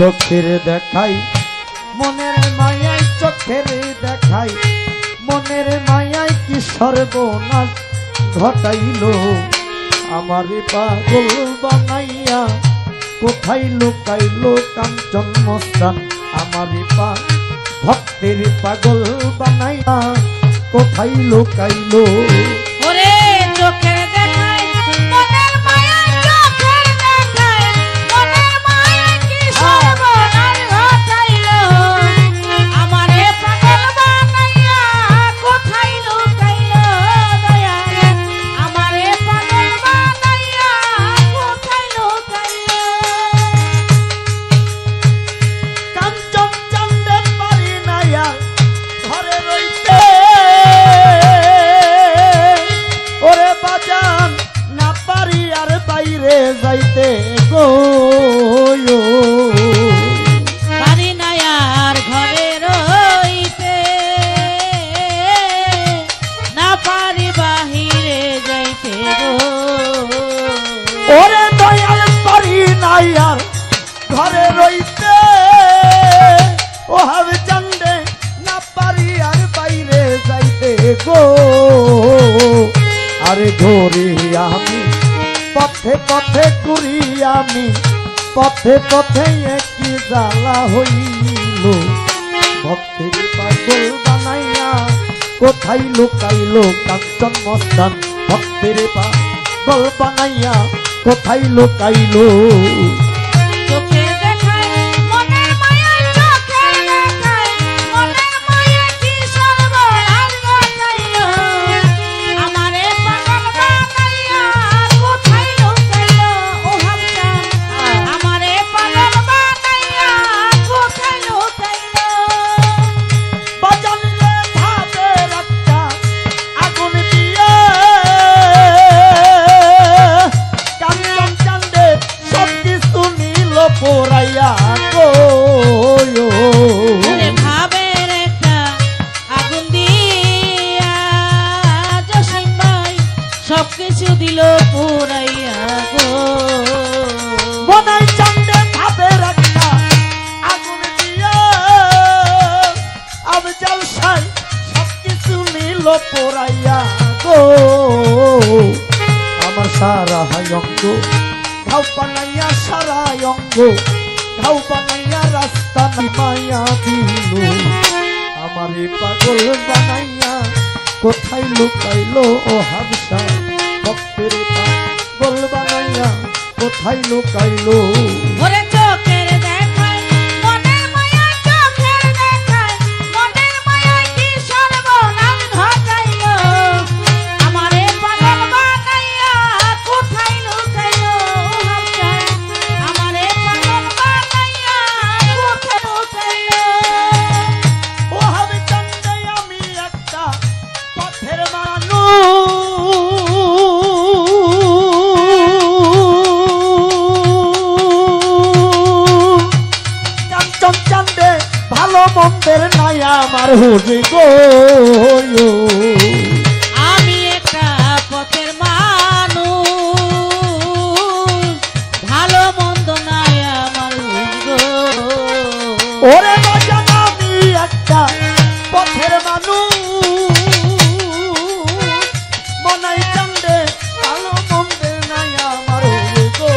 চোখের দেখাই মনের মায়াই, চোখের দেখাই মনের মায়াই কি সর্বনাশ ঘটাইল। আমারে পাগল বানাইয়া কোথায় লুকাইল কাঞ্চন মস্তান। আমারে ভক্তের পাগল বানাইয়া কোথায় লুকাইল। ওরে চোখের দেখাই মনের মায়া, চোখের দেখাই মনের মায়া কি সর্বনাশ ঘটাইল। আমারে পাগল বানাইয়া কোথায় লুকাইল দয়াল। আমারে পাগল বানাইয়া কোথায় লুকাইল। কাঞ্চন চান্দে পারি নাইয়া ঘরে রইতে, ওরে বাজান না পারি আর বাইরে যাইতে গো। পারি না আর ঘরে রইতে, না পারি বাহিরে যাইতে গো। ওরে দয়াল পারি নাই আর ঘরে রইতে, ও হাবে চান্দে না পারি আর বাইরে যাইতে গো। আরে ঘুরি আমি পথে পথে ঘুরি আমি পথে পথে একই জ্বালা হইল। ভক্তের পাগল বানাইয়া কোথায় লুকাইল কাঞ্চন মস্তান। ভক্তের পাগল বানাইয়া কোথায় লুকাইল। চোখের দেখাই মনের মায়া, চোখের দেখাই মনের মায়া কি সর্বনাশ ঘটাইল। আমারে পাগল বানাইয়া কোথায় লুকাইল। ও হামজান আমারে পাগল বানাইয়া কোথায় লুকাইল। বাজানলে ভাবের একটা আগুন দিয়ে কাঞ্চন চান্দে সব কিছু নীল পোড়াইয়া গো। ওরে ভাবের একটা আগুন দিয়া জসিম ভাই সবকিছু দিল পুরাইয়া গো। বনাই চান্দে ভাবের একটা আগুন দিয়ে আফজাল সাই সব কিছু নীল পোড়াইয়া গো। আমার সারা অঙ্গ ঘাও বানাইয়া, সারা অঙ্গ ঘাও বানাইয়া রাস্তা মায়া দিল। আমারে পাগল বানাইয়া কোথায় লুকাইল ও হাবসা। ভক্তের পাগল বানাইয়া কোথায় লুকাইল। ওরে চোখের দেখাই মনের মায়া, চোখের দেখাই মনের মায়া কি সর্বনাশ ঘটাইল। আমারে পাগল বানাইয়া কোথায় লুকাইল। হামজান আমারে পাগল বানাইয়া কোথায় লুকাইল। ও হাবে চান্দে আমি একটা পথের মানুষ, কাঞ্চন চান্দে ভালো মন্দের নাই আমার হুজি গো। আমি একটা পথের মানুষ, ভালো মন্দ নাই আমার গো। ওরে বাজান আমি একটা পথের মানুষ, মনাই চান্দে ভালো মন্দের নাই আমার হুজি গো।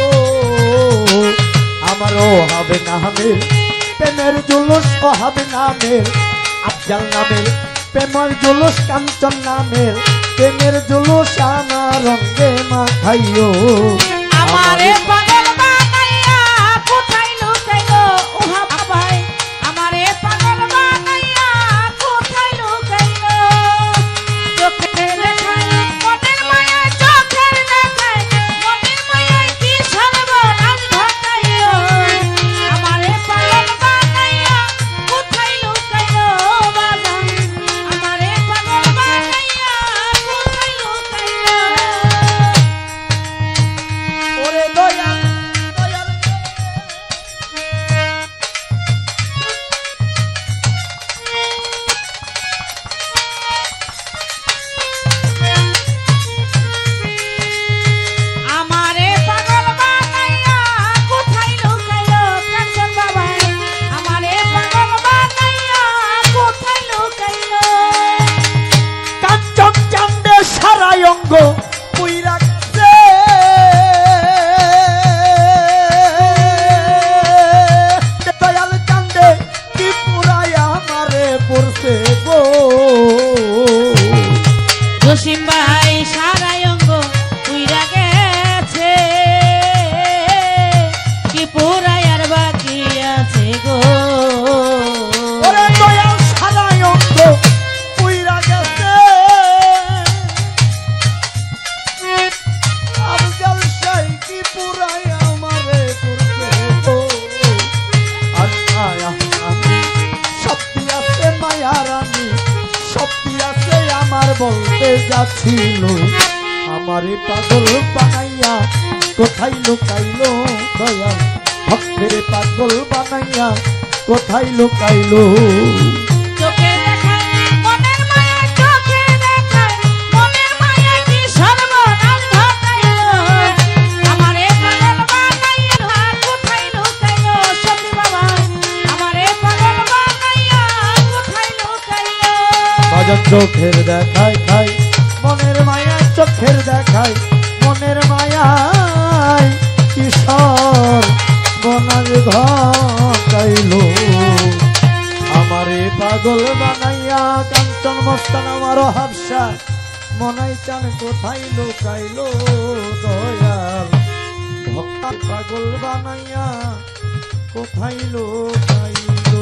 আমারও হবে নামের প্রেমের জুলুস, ও হবে নামের আফজাল নামের প্রেমের জুলুস, কাঞ্চন নামের প্রেমের জুলুস আমার রঙে মাখাইও। আমারে পাগল বানাইয়া কোথায় লুকাইল। ওহা ভাই আমারে পাগল বানাইয়া কোথায় লুকাইল। চোখের দেখাই মনের মায়া, চোখের দেখাই মনের মায়া কি সর্বনাশ ঘটাইল। আমারে পাগল বানাইয়া কোথায় লুকাইল বাজান। আমারে পাগল বানাইয়া কোথায় লুকাইল। ওরে দয়াল বলতে যাচ্ছিল আমারে পাগল বানাইয়া কোথায় লুকাইলো দয়াল ভক্তের পাগল বানাইয়া কোথায় লুকাইলো চোখে দেখায় মনের মায়া, চোখে দেখায় মনের মায়া, কি সর্বনাশ ঘটাইলো। আমারে পাগল বানাইয়া কোথায় লুকাইলো, সত্যি বাবা আমারে পাগল বানাইয়া কোথায় লুকাইলো। বাজার চোখের দেখায় খাই মনের মায়া, চোখের দেখায় মনের মায়ায় কিশোর বনাজ ঘটাইলো আমারে পাগল বানাইয়া কাঞ্চন মস্তান আমার হাবসা মনাই চান কোথায় লুকাইলো দয়াল ভক্ত পাগল বানাইয়া কোথায় লুকাইলো।